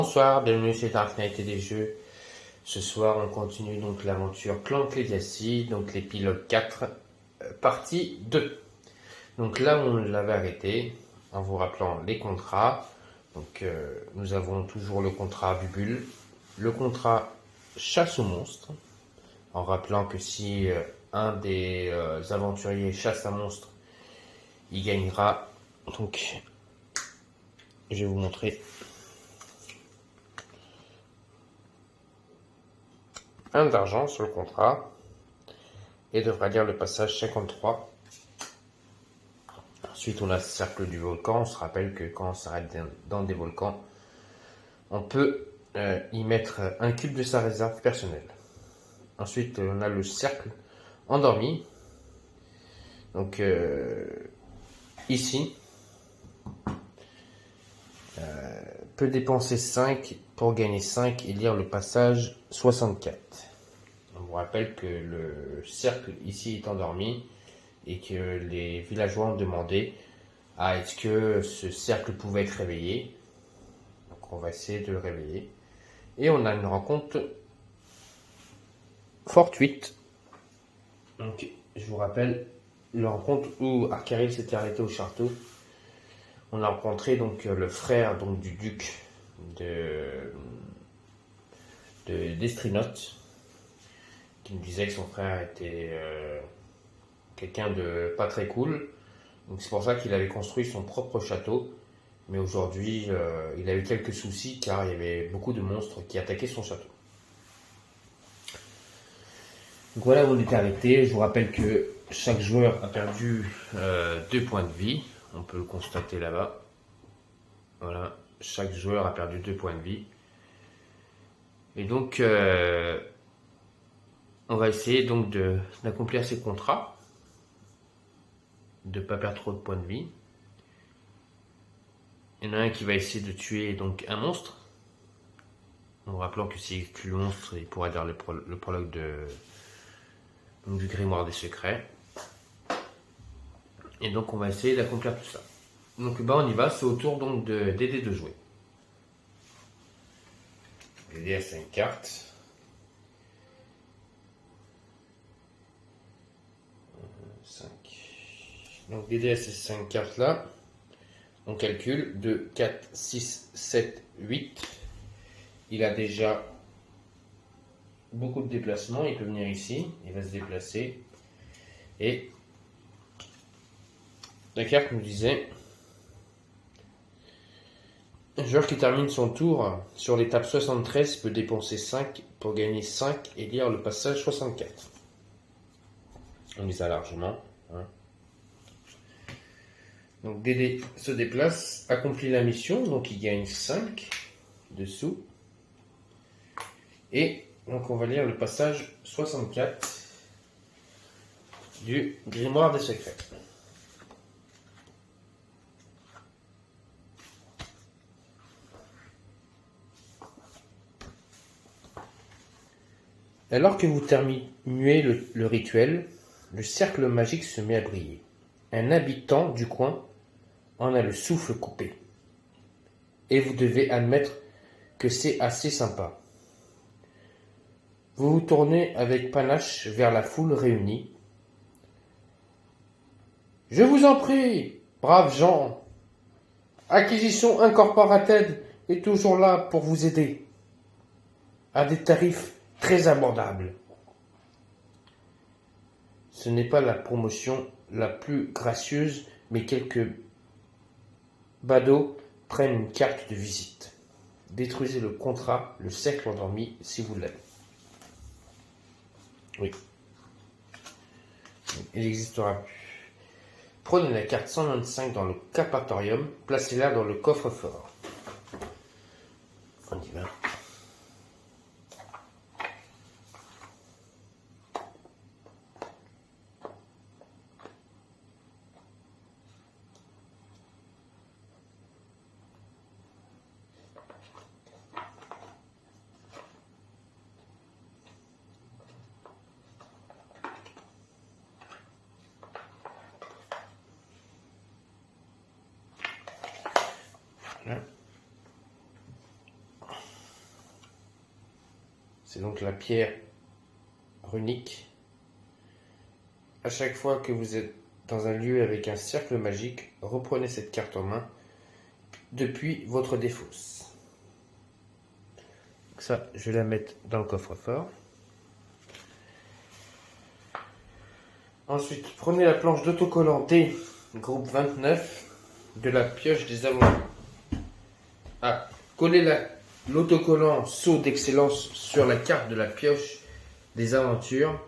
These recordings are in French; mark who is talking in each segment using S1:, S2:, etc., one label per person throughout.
S1: Bonsoir, bienvenue chez Dark Knight et des jeux. Ce soir, on continue donc l'aventure Clan Legacy, donc l'épilogue 4, partie 2. Donc là où on l'avait arrêté, en vous rappelant les contrats. Donc nous avons toujours le contrat Bubule, le contrat chasse aux monstres, en rappelant que si un des aventuriers chasse un monstre, il gagnera. Donc je vais vous montrer. 1 d'argent sur le contrat et devra lire le passage 53. Ensuite, on a le cercle du volcan. On se rappelle que quand on s'arrête dans des volcans, on peut y mettre un cube de sa réserve personnelle. Ensuite, on a le cercle endormi. Donc, ici, peut dépenser 5 pour gagner 5 et lire le passage 64. On vous rappelle que le cercle ici est endormi et que les villageois ont demandé est-ce que ce cercle pouvait être réveillé. Donc on va essayer de le réveiller. Et on a une rencontre fortuite. Donc je vous rappelle la rencontre où Arkaril s'était arrêté au château. On a rencontré donc le frère donc, du duc d'Estrinote, qui nous disait que son frère était quelqu'un de pas très cool. Donc c'est pour ça qu'il avait construit son propre château. Mais aujourd'hui, il a eu quelques soucis car il y avait beaucoup de monstres qui attaquaient son château. Donc voilà où on était arrêté. Je vous rappelle que chaque joueur a perdu 2 points de vie. On peut le constater là-bas. Voilà, chaque joueur a perdu 2 points de vie. Et donc, on va essayer donc d'accomplir ces contrats, de ne pas perdre trop de points de vie. Il y en a un qui va essayer de tuer donc un monstre. En rappelant que s'il tue le monstre, il pourra lire le prologue du grimoire des secrets. Et donc on va essayer d'accomplir tout ça. Donc on y va, c'est au tour donc d'aider de jouer. L'aider a 5 cartes. Donc d'aider à ces 5 cartes là, on calcule 2, 4, 6, 7, 8. Il a déjà beaucoup de déplacements, il peut venir ici, il va se déplacer. Et la carte nous disait, un joueur qui termine son tour sur l'étape 73 peut dépenser 5 pour gagner 5 et lire le passage 64. On les a largement. Hein. Donc Dédé se déplace, accomplit la mission, donc il gagne 5 dessous. Et donc on va lire le passage 64 du grimoire des secrets. Alors que vous terminez le rituel, le cercle magique se met à briller. Un habitant du coin en a le souffle coupé. Et vous devez admettre que c'est assez sympa. Vous vous tournez avec panache vers la foule réunie. Je vous en prie, braves gens, Acquisition Incorporated est toujours là pour vous aider, à des tarifs très abordables. Ce n'est pas la promotion la plus gracieuse, mais quelques badauds prennent une carte de visite. Détruisez le contrat, le cercle endormi, si vous l'avez. Oui. Il n'existera plus. Prenez la carte 125 dans le cappatorium, placez-la dans le coffre-fort. On y va. Voilà. C'est donc la pierre runique. À chaque fois que vous êtes dans un lieu avec un cercle magique, reprenez cette carte en main depuis votre défausse. Donc ça, je vais la mettre dans le coffre-fort. Ensuite, prenez la planche d'autocollant D, groupe 29, de la pioche des aventures. Collez l'autocollant saut d'excellence sur la carte de la pioche des aventures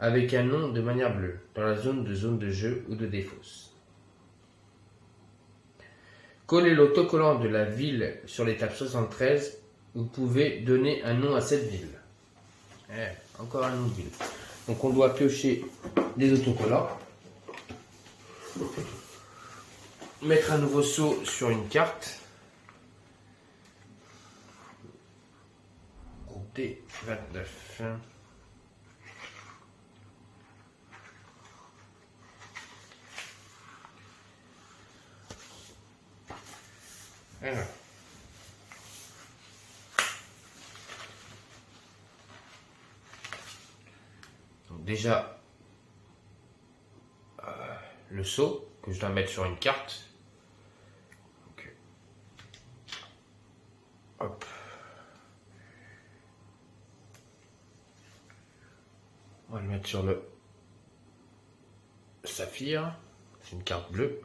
S1: avec un nom de manière bleue, dans la zone de jeu ou de défausse. Collez l'autocollant de la ville sur l'étape 73. Vous pouvez donner un nom à cette ville. Encore un nom de ville. Donc on doit piocher des autocollants. Mettre un nouveau saut sur une carte. Groupe D 29. Alors. Donc déjà, le saut que je dois mettre sur une carte. Donc, hop. On va le mettre sur le saphir. C'est une carte bleue.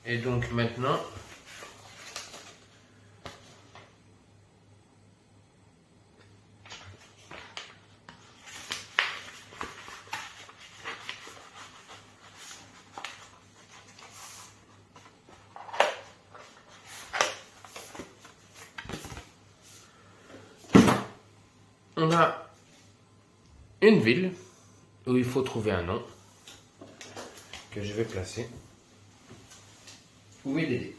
S1: Et donc maintenant, on a une ville où il faut trouver un nom que je vais placer. Où est Dédé?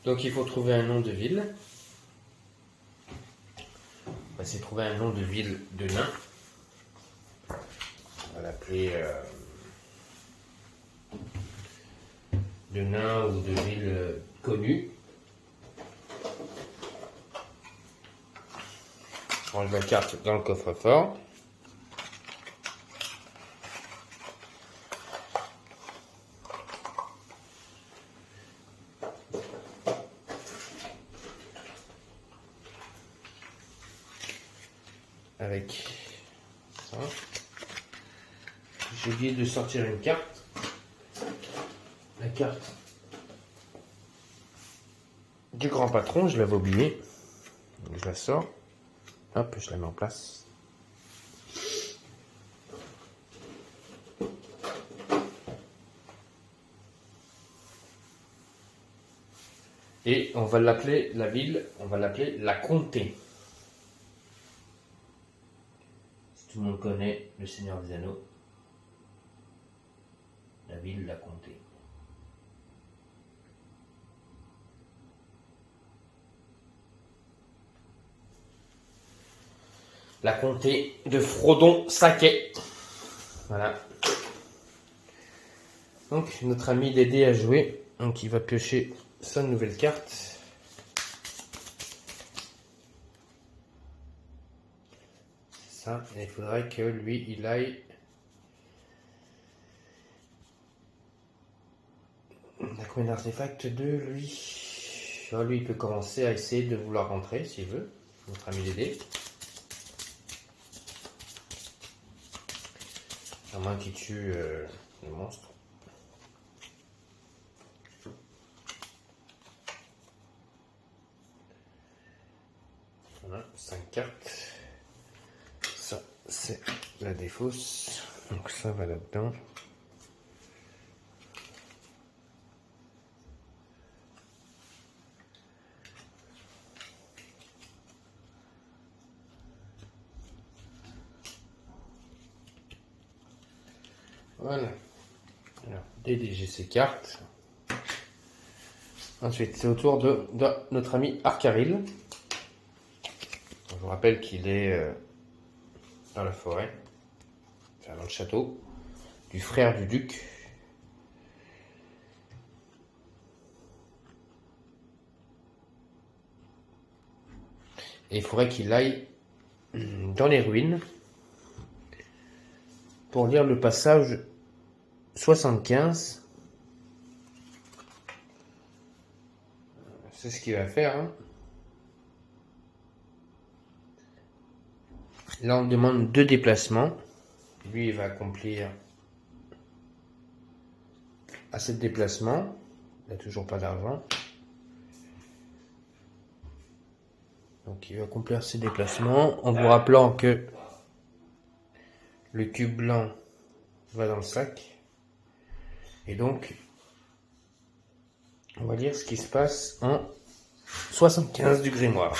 S1: Donc il faut trouver un nom de ville. On va essayer de trouver un nom de ville de nain. On va l'appeler de nain ou de ville connue. Je range la carte dans le coffre-fort. Avec ça. J'ai oublié de sortir une carte. La carte du grand patron, je l'avais oublié. Donc je la sors. Hop, je la mets en place. Et on va l'appeler la ville, on va l'appeler la Comté. Tout le monde connaît le Seigneur des Anneaux, la ville, la Comté. La Comté de Frodon-Sacquet. Voilà. Donc notre ami Dédé a joué, donc il va piocher sa nouvelle carte. Ça, et il faudrait que lui, il aille. Il a combien d'artefacts de lui? Alors, lui, il peut commencer à essayer de vouloir rentrer s'il veut. Notre ami Dédé. À moins qu'il tue le monstre. Voilà, 5 cartes. Ça, c'est la défausse. Donc ça va là-dedans. Voilà. Alors, déléger ces cartes. Ensuite, c'est au tour de notre ami Arcaril. Je vous rappelle qu'il est dans la forêt, enfin dans le château, du frère du duc. Et il faudrait qu'il aille dans les ruines pour lire le passage 75. C'est ce qu'il va faire. Hein. Là, on demande 2 déplacements. Lui, il va accomplir à 7 déplacements. Il n'a toujours pas d'argent. Donc, il va accomplir ses déplacements en vous rappelant que le cube blanc va dans le sac. Et donc, on va lire ce qui se passe en 75 du grimoire.